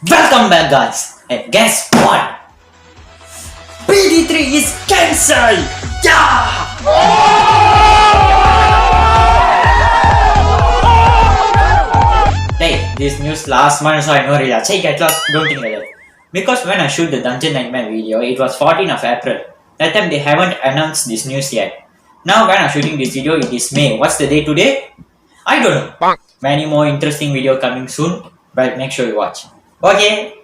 Welcome back, guys. And guess what? PD3 is cancelled. Yeah. Hey, this news last month, so I know really. Check it lost. Don't think like that. Because when I shoot the Dungeon Nightmare video, it was 14th of April. That time they haven't announced this news yet. Now when I'm shooting this video, it is May. What's the day today? I don't know. Many more interesting video coming soon, but make sure you watch. Okay.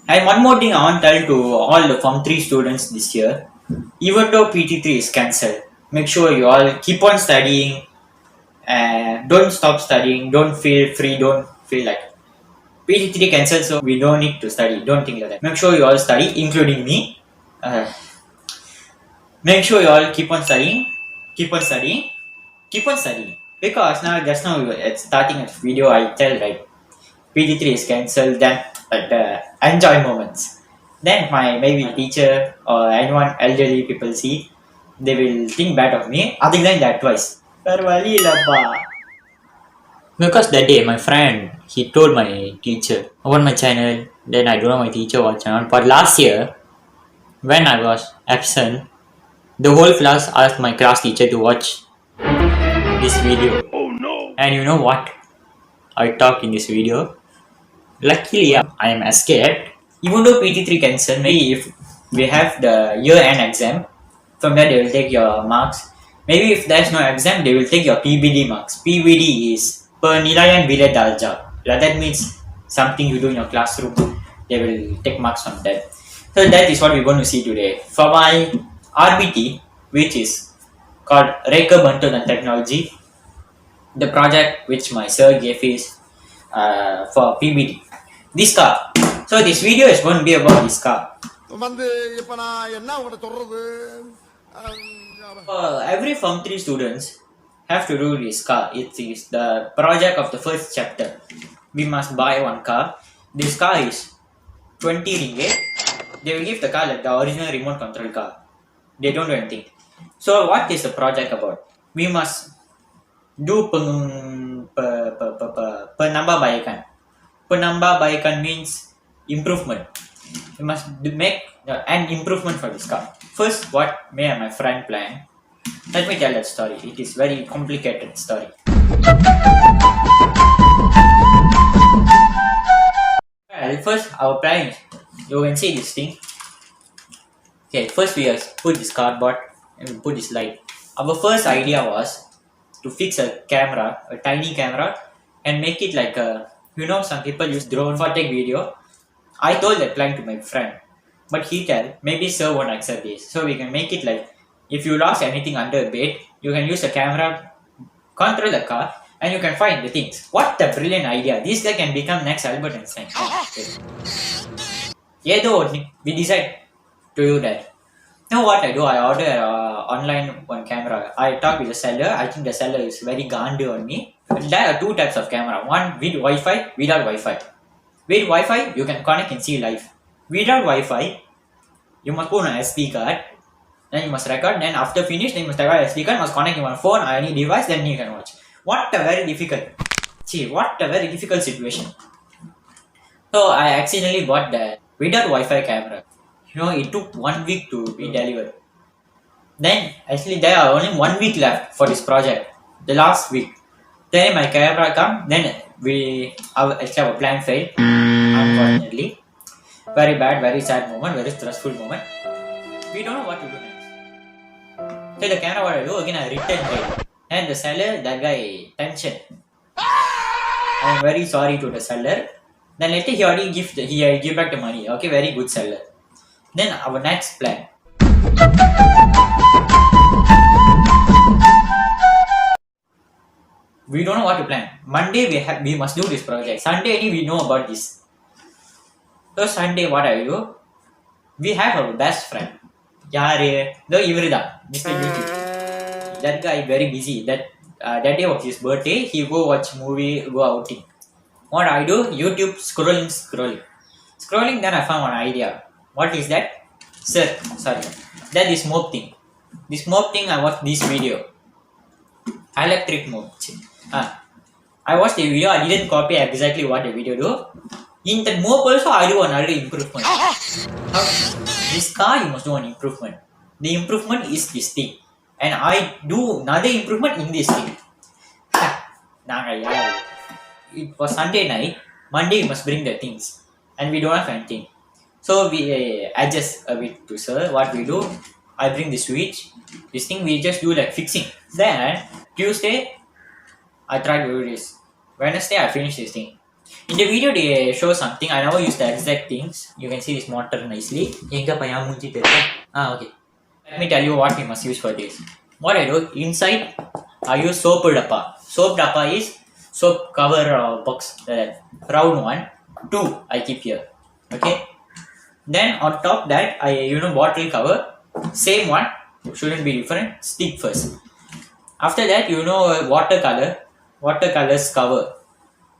And one more thing I want to tell to all the Form 3 students this year, even though PT3 is cancelled, make sure you all keep on studying and don't stop studying, don't feel free, don't feel like PT3 cancelled so we don't need to study, don't think like that. Make sure you all study, including me. Make sure you all keep on studying, keep on studying, keep on studying. Because now, just now, at starting of video, I tell right, PT3 is cancelled, then enjoy moments. Then my maybe teacher or anyone elderly people see, they will think bad of me. Other than that twice. Because that day my friend he told my teacher on my channel, then I don't know my teacher what channel. But last year when I was absent, the whole class asked my class teacher to watch this video. Oh no! And you know what? I talked in this video. Luckily, I am escaped. Even though PT3 cancel, maybe if we have the year-end exam, from that they will take your marks. Maybe if there's no exam, they will take your PBD marks. PBD is Penilaian Bilet Darjah. That means something you do in your classroom. They will take marks on that. So that is what we're going to see today. For my RBT, which is called Reka Bantuan and Technology, the project which my sir gave is for PBD. This car. So this video is going to be about this car. Every Form 3 students have to do this car. It is the project of the first chapter. We must buy one car. This car is 20 ringgit. They will give the car like the original remote control car. They don't do anything. So what is the project about? We must do penambahbaikan. Penambahbaikan means improvement. We must make an improvement for this car. First, what me and my friend plan. Let me tell that story. It is very complicated story. Well, first our plan is, you can see this thing. Okay, first we put this cardboard and we put this light. Our first idea was to fix a camera, a tiny camera, and make it like a, some people use drone for take video. I told that plan to my friend, but he tell maybe sir won't accept this. So we can make it like, if you lost anything under a bed, you can use a camera, control the car, and you can find the things. What a brilliant idea! This guy can become next Albert Einstein. Yeah, though we decide to do that. Now what I do, I order online one camera. I talk with the seller. I think the seller is very gandu on me. There are two types of camera. One with Wi-Fi, without Wi-Fi. With Wi-Fi, you can connect and see live. Without Wi-Fi, you must put an SD card. Then you must record. Then after finish, then you must take out SD card. Must connect your phone or any device. Then you can watch. What a very difficult. What a very difficult situation. So I accidentally bought the without Wi-Fi camera. It took 1 week to be delivered. Then actually there are only 1 week left for this project. The last week. Then my camera come. Then our plan failed. Unfortunately. Very bad, very sad moment, very stressful moment. We don't know what to do next. So the camera what I do, again I return it. And the seller, that guy, tension. I am very sorry to the seller. Then later he already give back the money. Okay, very good seller. Then our next plan. We don't know what to plan. Monday we must do this project. Sunday we know about this. So Sunday what I do? We have our best friend. Yaare? No, Ivrida, Mr. YouTube. That guy very busy. That day was his birthday. He go watch movie, go outing. What I do? YouTube scrolling. Then I found one idea. What is that? Sir, sorry. That is mob thing. This mob thing, I watched this video. Electric mob. I watched the video. I didn't copy exactly what the video do. In that mob also, I do another improvement. How? This car, you must do an improvement. The improvement is this thing. And I do another improvement in this thing. It was Sunday night. Monday, you must bring the things. And we don't have anything. So we adjust a bit to sir. What we do, I bring the switch. This thing we just do like fixing. Then Tuesday, I try to do this. Wednesday, I finish this thing. In the video, they show something. I never use the exact things. You can see this motor nicely. Okay. Let me tell you what we must use for this. What I do, inside, I use soap dappa. Soap dappa is soap cover box, round one. 2 I keep here. Okay. Then on top that, bottle cover. Same one. Shouldn't be different. Stick first. After that, watercolor. Watercolors cover.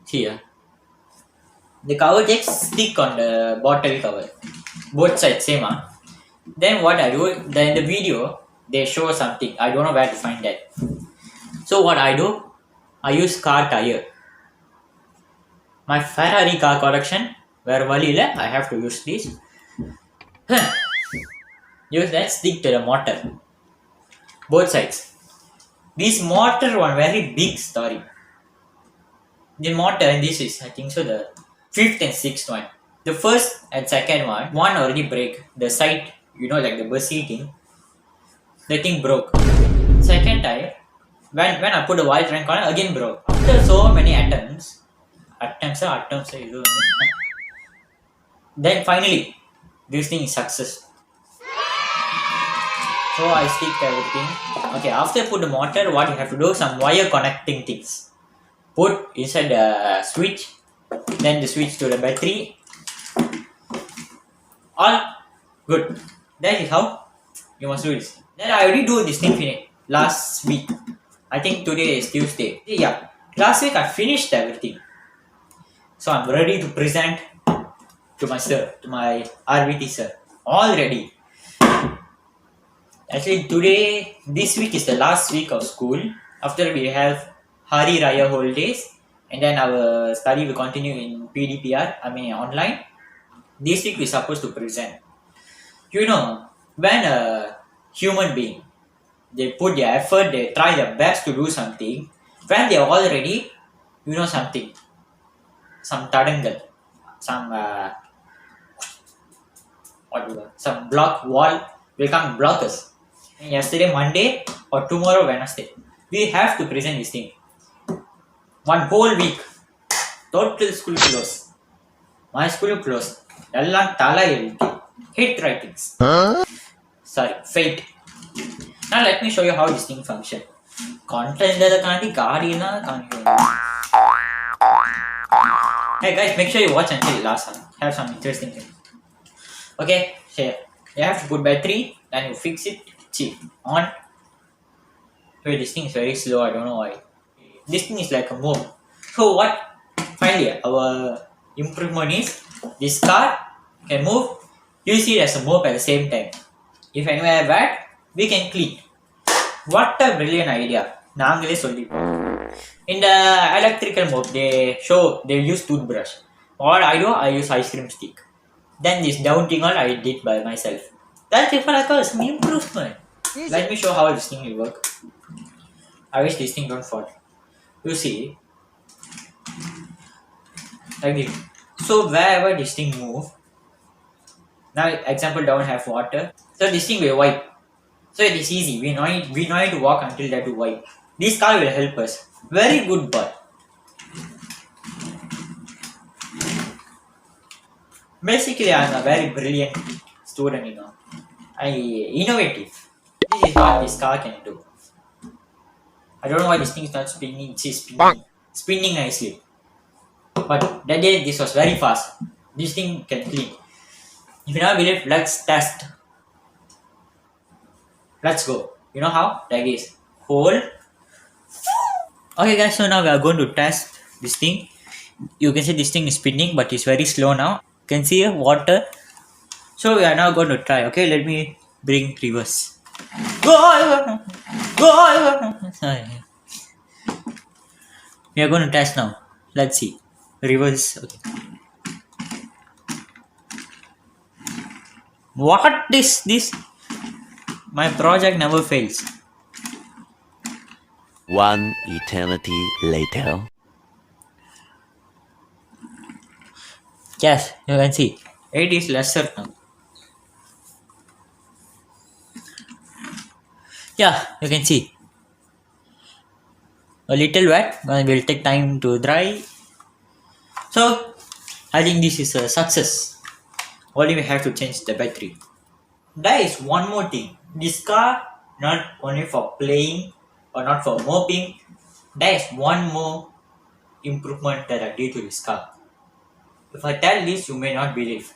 Here. The cover just stick on the bottle cover. Both sides, same. Then what I do, in the video, they show something. I don't know where to find that. So what I do, I use car tire. My Ferrari car collection, where valile, I have to use this. Use that, stick to the motor. Both sides. This motor one very big story. The motor, and this is, I think so, the 5th and 6th one. The first and second one already break. The side, like the bus seating, the thing broke. Second time, when I put the wire trunk on, again broke. After so many attempts, then finally, this thing is success. So I stick everything. Okay, after put the motor, what you have to do, some wire connecting things. Put inside the switch, then the switch to the battery. All good. That is how you must do this. Then I already do this thing last week. I think today is Tuesday. Yeah, last week I finished everything. So I'm ready to present to my sir, to my RVT sir. All ready. Actually, this week is the last week of school. After we have Hari Raya holidays, and then our study will continue in PDPR, online. This week we're supposed to present. When a human being, they put their effort, they try their best to do something, when they are all ready, something, some tadangal, some block wall will come and block us. And yesterday, Monday, or tomorrow, Wednesday, we have to present this thing. One whole week, total school closed. My school closed. Hate writings. Sorry, fate. Now let me show you how this thing functions. Content Hey guys, make sure you watch until last one. Have some interesting thing. Okay, here. You have to put battery, then you fix it. See, on. Wait, this thing is very slow, I don't know why. This thing is like a mob. So what? Finally, our improvement is this car can move. You see it as a mob at the same time. If anywhere bad, we can clean. What a brilliant idea. In the electrical mob, they use toothbrush. What I do, I use ice cream stick. Then this downting all I did by myself. That's if I call some improvement. Let me show how this thing will work. I wish this thing don't fall. You see, like this. So wherever this thing move, now example don't have water, so this thing will wipe. So it is easy. We know need to walk until that to wipe. This car will help us. Very good boy. Basically, I am a very brilliant student. I innovative. This is what this car can do. I don't know why this thing is not spinning. It is spinning nicely. But that day, this was very fast. This thing can clean. If you now believe, let's test. Let's go. You know how? Like this. Hold. Okay guys, so now we are going to test this thing. You can see this thing is spinning, but it's very slow now. You can see water. So we are now going to try. Okay, let me bring reverse. Go! Go! We are going to test now. Let's see. Reverse. Okay. What is this? My project never fails. One eternity later. Yes, you can see. It is lesser now. Yeah, you can see. A little wet, but will take time to dry. So, I think this is a success. Only we have to change the battery. There is one more thing. This car not only for playing or not for moping. There is one more improvement that I did to this car. If I tell this, you may not believe.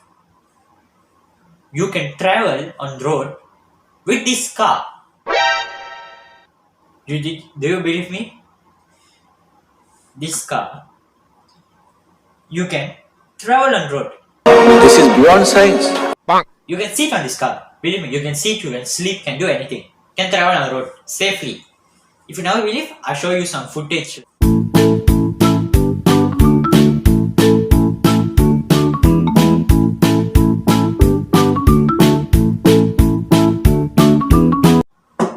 You can travel on road with this car. Do you believe me? This car, you can travel on road. This is beyond science. You can sit on this car. Believe me, you can sit, you can sleep, can do anything. Can travel on the road safely. If you never believe, I'll show you some footage.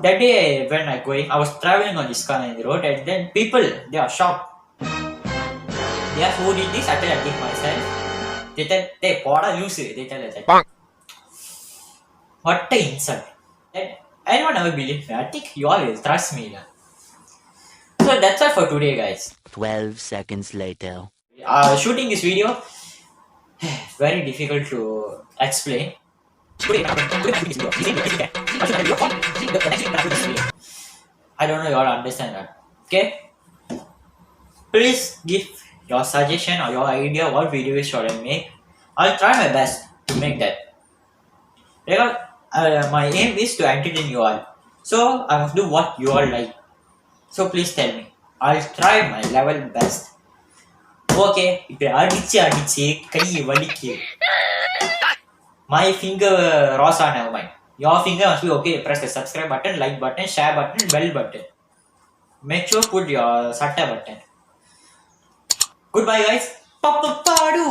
That day when I was traveling on this car on the road, and then people, they are shocked. They ask who did this, I tell I did myself. They tell, hey, poda loose. They tell us that. What the insult. And anyone ever believe me? I think you all will trust me. So that's all for today, guys. 12 seconds later. Shooting this video, very difficult to explain. I don't know you all understand that. Okay? Please give your suggestion or your idea what videos should I make. I'll try my best to make that. Because my aim is to entertain you all. So I must do what you all like. So please tell me. I'll try my level best. Okay, இப்போ அடிச்சு கை வலிக்கு. My finger rosa never mind. Your finger must be okay. Press the subscribe button, like button, share button, bell button. Make sure put your shutter button. Goodbye guys. Papa Padu.